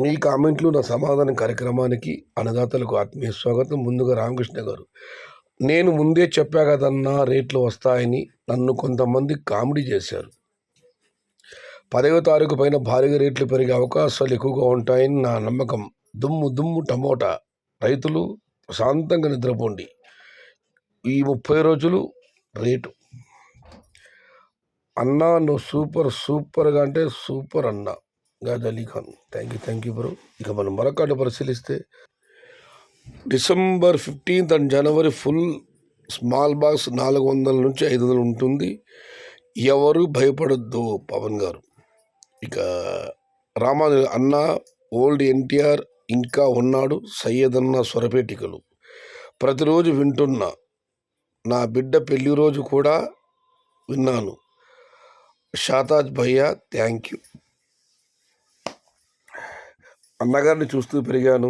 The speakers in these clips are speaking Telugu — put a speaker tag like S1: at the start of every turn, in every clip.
S1: మీ కామెంట్లు నా సమాధానం కార్యక్రమానికి అన్నదాతలకు ఆత్మీయ స్వాగతం. ముందుగా రామకృష్ణ గారు, నేను ముందే చెప్పా కదన్నా రేట్లు వస్తాయని. నన్ను కొంతమంది కామెడీ చేశారు. 10వ తారీఖు పైన భారీగా రేట్లు పెరిగే అవకాశాలు ఎక్కువగా ఉంటాయని నా నమ్మకం. దుమ్ము దుమ్ము టమోటా రైతులు ప్రశాంతంగా నిద్రపోండి. ఈ 30 రోజులు రేటు. అన్నా నువ్వు సూపర్గా అంటే సూపర్ అన్నా. Gauge Ali Khan, thank you bro. ఇక మనం మరొకటి పరిశీలిస్తే December 15th and January full small box 400 నుంచి 500 ఉంటుంది. ఎవరు భయపడొద్దు పవన్ గారు. ఇక రామాను అన్న ఓల్డ్ ఎన్టీఆర్ ఇంకా ఉన్నాడు. సయ్యదన్న స్వరపేటికలు ప్రతిరోజు వింటున్నా. నా బిడ్డ పెళ్లి రోజు కూడా విన్నాను. షాతాజ్ భయ్యా థ్యాంక్ యూ. అన్నగారిని చూస్తూ పెరిగాను.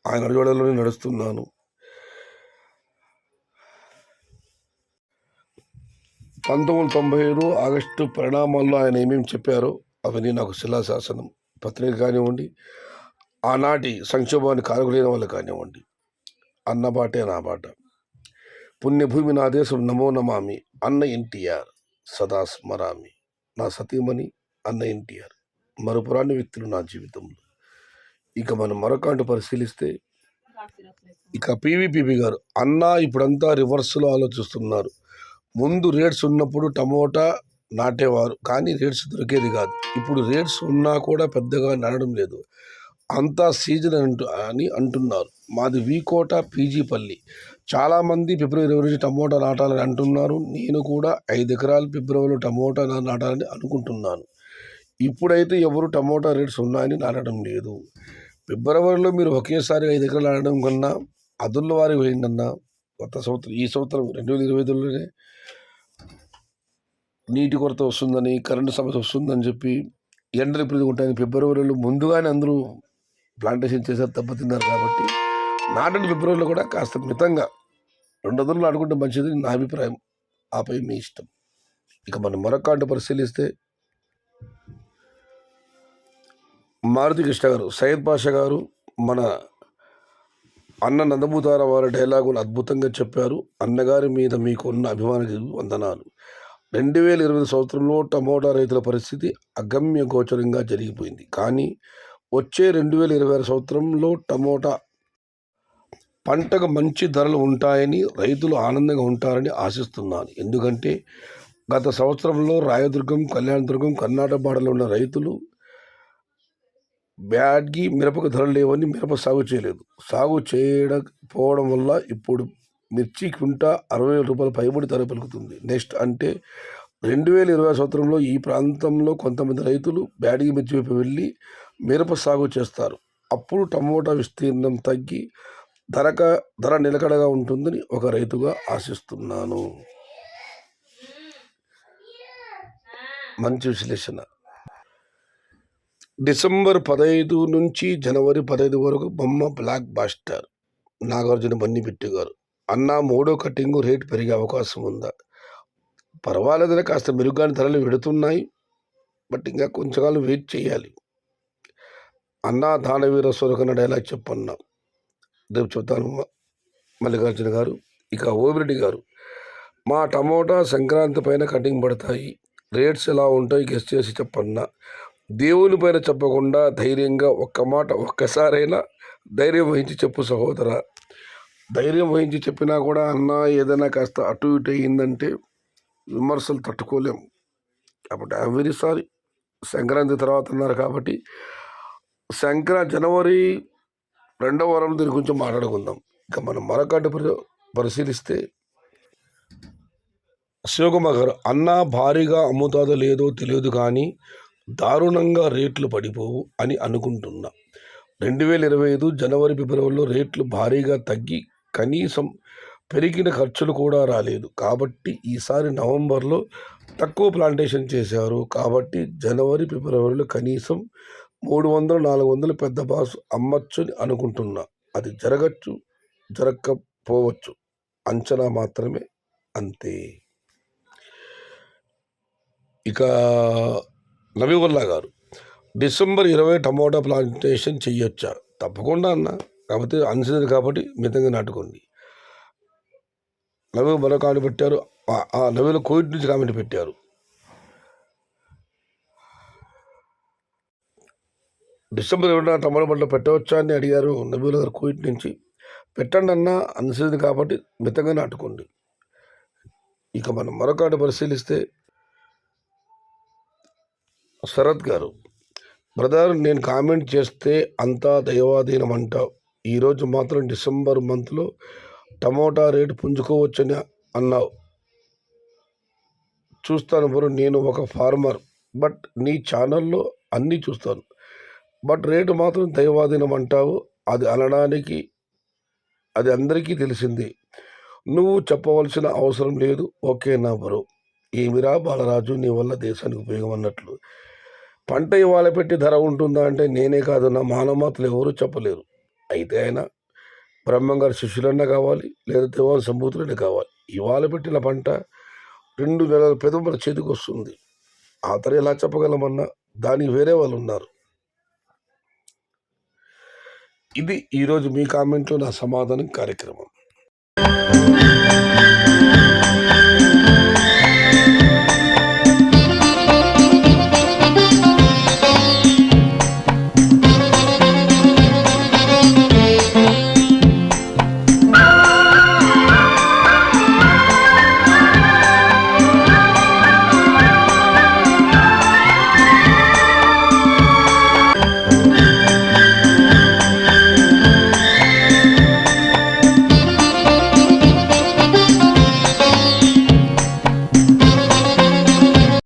S1: ఆయన అడుగుజాడల్లోనే నడుస్తున్నాను. 1995 ఆగస్టు పరిణామాల్లో ఆయన ఏమేమి చెప్పారో అవన్నీ నాకు శిలాశాసనం. పత్రిక కానివ్వండి, ఆనాటి సంక్షోభాన్ని కారకులైన వాళ్ళు కానివ్వండి, అన్న బాటే నా బాట. పుణ్యభూమి నా దేశం నమో నమామి. అన్న ఎన్టీఆర్ సదా స్మరామి. నా సతీమణి అన్న ఎన్టీఆర్ మరుపురాని వ్యక్తులు నా జీవితంలో. ఇక మనం మరొక పరిశీలిస్తే ఇక పీవీపీపీ గారు, అన్న ఇప్పుడంతా రివర్స్లో ఆలోచిస్తున్నారు. ముందు రేట్స్ ఉన్నప్పుడు టమోటా నాటేవారు, కానీ రేట్స్ దొరికేది కాదు. ఇప్పుడు రేట్స్ ఉన్నా కూడా పెద్దగా నాటడం లేదు. అంతా సీజన్ అని అంటున్నారు. మాది వీకోట పీజీపల్లి. చాలామంది ఫిబ్రవరి నుంచి టమోటా నాటాలని అంటున్నారు. నేను కూడా 5 ఎకరాలు ఫిబ్రవరిలో టమోటా నాటాలని అనుకుంటున్నాను. ఇప్పుడైతే ఎవరు టమోటా రేట్స్ ఉన్నాయని నాటడం లేదు. ఫిబ్రవరిలో మీరు ఒకేసారి 5 ఎకరాలు నాటడం కన్నా అదుళ్ళ వారికి పోయిందన్నా. కొత్త సంవత్సరం ఈ సంవత్సరం 2025లోనే నీటి కొరత వస్తుందని, కరెంటు సమస్య వస్తుందని చెప్పి ఎండలు ఇప్పుడు ఉంటాయని ఫిబ్రవరిలో ముందుగానే అందరూ ప్లాంటేషన్ చేశారు, దెబ్బతిన్నారు. కాబట్టి నాటని ఫిబ్రవరిలో కూడా కాస్త మితంగా 2 అదుళ్ళు నాటుకుంటే మంచిది నా అభిప్రాయం. ఆపై మీ ఇష్టం. ఇక మనం మరొక పరిశీలిస్తే మారుతి కృష్ణ గారు, సయ్యద్ పాషా గారు, మన అన్న నందమూతార వారి డైలాగులు అద్భుతంగా చెప్పారు. అన్నగారి మీద మీకు ఉన్న అభిమానానికి వందనాలు. 2020 సంవత్సరంలో టమోటా రైతుల పరిస్థితి అగమ్య గోచరంగా జరిగిపోయింది. కానీ వచ్చే 2026 సంవత్సరంలో టమోటా పంటకు మంచి ధరలు ఉంటాయని, రైతులు ఆనందంగా ఉంటారని ఆశిస్తున్నాను. ఎందుకంటే గత సంవత్సరంలో రాయదుర్గం, కళ్యాణదుర్గం, కర్ణాటక బార్డర్లో ఉన్న రైతులు బ్యాడ్గి మిరపకు ధరలు లేవని మిరప సాగు చేయలేదు. సాగు చేయకపోవడం వల్ల ఇప్పుడు మిర్చి క్వింటా 60,000 రూపాయల పైబడి ధర పలుకుతుంది. నెక్స్ట్ అంటే 2020 సంవత్సరంలో ఈ ప్రాంతంలో కొంతమంది రైతులు బ్యాడ్గి మిర్చి వైపు వెళ్ళి మిరప సాగు చేస్తారు. అప్పుడు టమోటా విస్తీర్ణం తగ్గి ధర నిలకడగా ఉంటుందని ఒక రైతుగా ఆశిస్తున్నాను. మంచి విశ్లేషణ. డిసెంబర్ 15 నుంచి జనవరి 15 వరకు బొమ్మ బ్లాక్ బాస్టర్. నాగార్జున బన్నిబిట్టు గారు, అన్న 3వ కటింగు రేటు పెరిగే అవకాశం ఉందా? పర్వాలేదని కాస్త మెరుగ్గానే ధరలు పెడుతున్నాయి. బట్ ఇంకా కొంచెం కాలం వెయిట్ చేయాలి. అన్న దానవీర సొరకన్న డైలాగ్ చెప్పన్నా. రేపు చెప్తాను మల్లికార్జున గారు. ఇక ఓబిరెడ్డి గారు, మా టమోటా సంక్రాంతి పైన కటింగ్ పడతాయి. రేట్స్ ఎలా ఉంటాయి గెస్ట్ చేసి చెప్పన్నా. దేవుని పైన చెప్పకుండా ధైర్యంగా ఒక్క మాట ఒక్కసారైనా ధైర్యం వహించి చెప్పు సహోదర. ధైర్యం వహించి చెప్పినా కూడా అన్న ఏదైనా కాస్త అటు ఇటు అయ్యిందంటే విమర్శలు తట్టుకోలేము. కాబట్టి ఐఎమ్ వెరీ సారీ. సంక్రాంతి తర్వాత అన్నారు కాబట్టి జనవరి 2వ వారం దీని గురించి మాట్లాడుకుందాం. ఇక మనం మరొకటి పరిశీలిస్తే శివకుమార్ గారు, అన్న భారీగా అమ్ముతాదో లేదో తెలియదు కానీ దారుణంగా రేట్లు పడిపోవు అని అనుకుంటున్నా. 2025 జనవరి ఫిబ్రవరిలో రేట్లు భారీగా తగ్గి కనీసం పెరిగిన ఖర్చులు కూడా రాలేదు. కాబట్టి ఈసారి నవంబర్లో తక్కువ ప్లాంటేషన్ చేశారు. కాబట్టి జనవరి ఫిబ్రవరిలో కనీసం 300-400 పెద్ద బాసు అమ్మచ్చు అనుకుంటున్నా. అది జరగచ్చు, జరగకపోవచ్చు. అంచనా మాత్రమే, అంతే. ఇక నబీవుల్లా గారు, డిసెంబర్ 20 టమోటా ప్లాంటేషన్ చెయ్యొచ్చా? తప్పకుండా అన్న. కాకపోతే అన్సీజన్ కాబట్టి మితంగా నాటుకోండి. నవీన్ మరో కామెంట్ పెట్టారు. నవీన్ కోవిడ్ నుంచి కామెంట్ పెట్టారు. డిసెంబర్ 20 టమాటా పంటలు పెట్టవచ్చా అని అడిగారు నవీన్ గారు కోవిడ్ నుంచి. పెట్టండి అన్న, అన్సీజన్ కాబట్టి మితంగా నాటుకోండి. ఇక మనం మరొకటి పరిశీలిస్తే శరత్ గారు, బ్రదర్ నేను కామెంట్ చేస్తే అంతా దైవాధీనం అంటావు. ఈరోజు మాత్రం డిసెంబర్ మంత్లో టమోటా రేటు పుంజుకోవచ్చని అన్నావు. చూస్తాను బ్రో, నేను ఒక ఫార్మర్, బట్ నీ ఛానల్లో అన్నీ చూస్తాను. బట్ రేటు మాత్రం దైవాధీనం అంటావు. అది అనడానికి అది అందరికీ తెలిసింది. నువ్వు చెప్పవలసిన అవసరం లేదు. ఓకేనా బ్రో? ఏమిరా బాలరాజు, నీ వల్ల దేశానికి ఉపయోగం అన్నట్లు. పంట ఇవాళ పెట్టి ధర ఉంటుందా అంటే నేనే కాదు, నా మానవమాతలు ఎవరూ చెప్పలేరు. అయితే ఆయన బ్రహ్మంగారి శిష్యులన్నా కావాలి, లేదా దేవాల సంభూతులనే కావాలి. ఇవాళ పెట్టిన పంట 2 నెలల పెదం మన చేతికి వస్తుంది. ఆ ధర ఎలా చెప్పగలమన్నా దానికి వేరే వాళ్ళు ఉన్నారు. ఇది ఈరోజు మీ కామెంట్లో నా సమాధానం కార్యక్రమం.